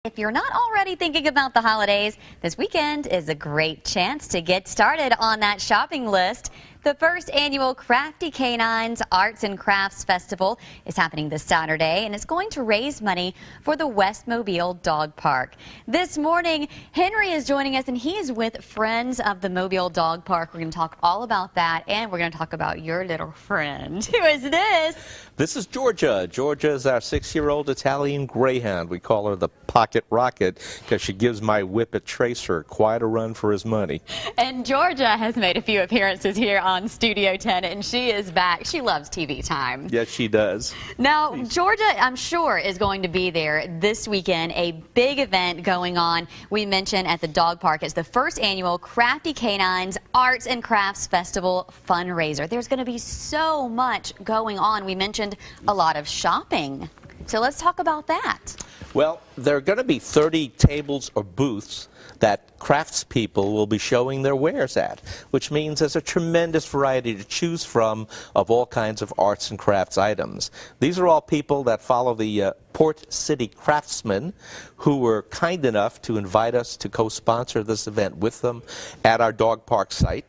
If you're not already thinking about the holidays, this weekend is a great chance to get started on that shopping list. The first annual Krafty Kanines Arts and Crafts Festival is happening this Saturday, and it's going to raise money for the West Mobile Dog Park. This morning, Henry is joining us, and he is with Friends of the Mobile Dog Park. We're going to talk all about that, and we're going to talk about your little friend. Who is this? This is Georgia. Georgia is our 6-year-old Italian Greyhound. We call her the Pocket Rocket because she gives my Whippet Tracer quite a run for his money. And Georgia has made a few appearances here on Studio 10, and she is back. She loves TV time. Yes, she does. Now, Georgia, I'm sure, is going to be there this weekend. A big event going on, we mentioned, at the dog park. It's the first annual Krafty Kanines Arts and Crafts Festival fundraiser. There's going to be so much going on. We mentioned a lot of shopping. So let's talk about that. Well, there are going to be 30 tables or booths that craftspeople will be showing their wares at, which means there's a tremendous variety to choose from of all kinds of arts and crafts items. These are all people that follow the Port City Craftsmen, who were kind enough to invite us to co-sponsor this event with them at our dog park site.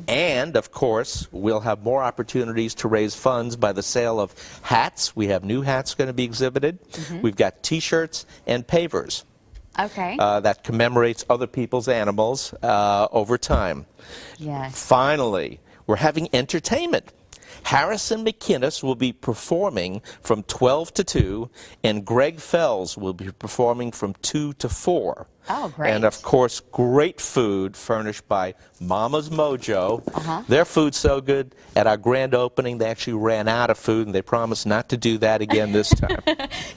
And, of course, we'll have more opportunities to raise funds by the sale of hats. We have new hats going to be exhibited. We've got T-shirts and pavers. Okay. That commemorates other people's animals over time. Yes. Finally, we're having entertainment. Harrison McInnes will be performing from 12 to 2, and Greg Fells will be performing from 2 to 4. Oh, great. And, of course, great food furnished by Mama's Mojo. Their food's so good, at our grand opening, they actually ran out of food, and they promised not to do that again this time.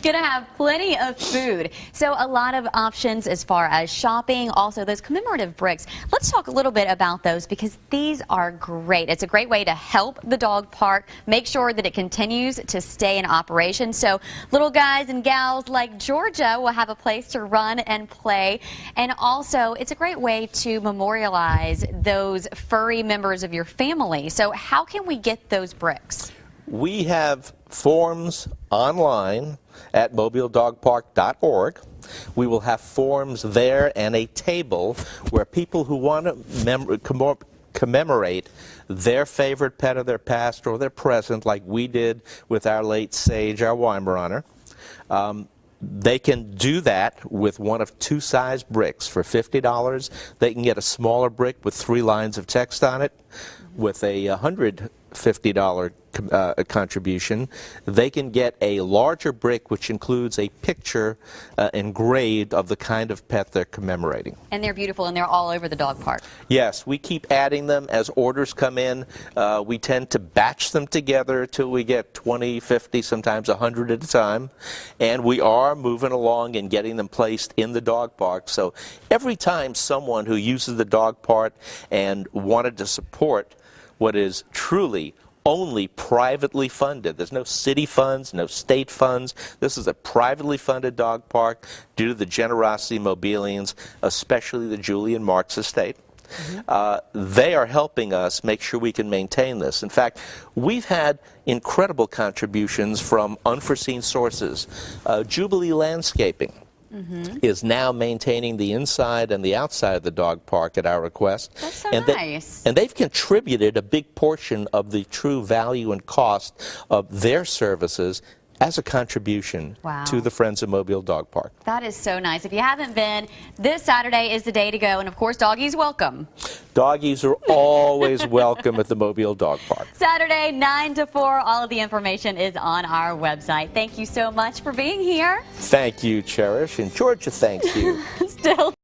Gonna have plenty of food. So a lot of options as far as shopping, also those commemorative bricks. Let's talk a little bit about those because these are great. It's a great way to help the dog park, make sure that it continues to stay in operation. So little guys and gals like Georgia will have a place to run and play. And also, it's a great way to memorialize those furry members of your family. So how can we get those bricks? We have forms online at mobiledogpark.org. We will have forms there and a table where people who want to commemorate their favorite pet of their past or their present, like we did with our late Sage, our Weimaraner. They can do that with one of 2 size bricks for $50. They can get a smaller brick with 3 lines of text on it. With a $150 contribution, they can get a larger brick which includes a picture engraved of the kind of pet they're commemorating. And they're beautiful, and they're all over the dog park. Yes, we keep adding them as orders come in. We tend to batch them together till we get 20, 50, sometimes 100 at a time. And we are moving along and getting them placed in the dog park. So every time someone who uses the dog park and wanted to support what is truly only privately funded. There's no city funds, no state funds. This is a privately funded dog park due to the generosity of Mobilians, especially the Julian Marks estate. They are helping us make sure we can maintain this. In fact, we've had incredible contributions from unforeseen sources. Jubilee Landscaping is now maintaining the inside and the outside of the dog park at our request. That's so nice. And they've contributed a big portion of the true value and cost of their services as a contribution to the Friends of Mobile Dog Park. That is so nice. If you haven't been, this Saturday is the day to go. And, of course, doggies welcome. Doggies are always welcome at the Mobile Dog Park. Saturday, 9 to 4. All of the information is on our website. Thank you so much for being here. Thank you, Cherish. And Georgia, thanks you. Still.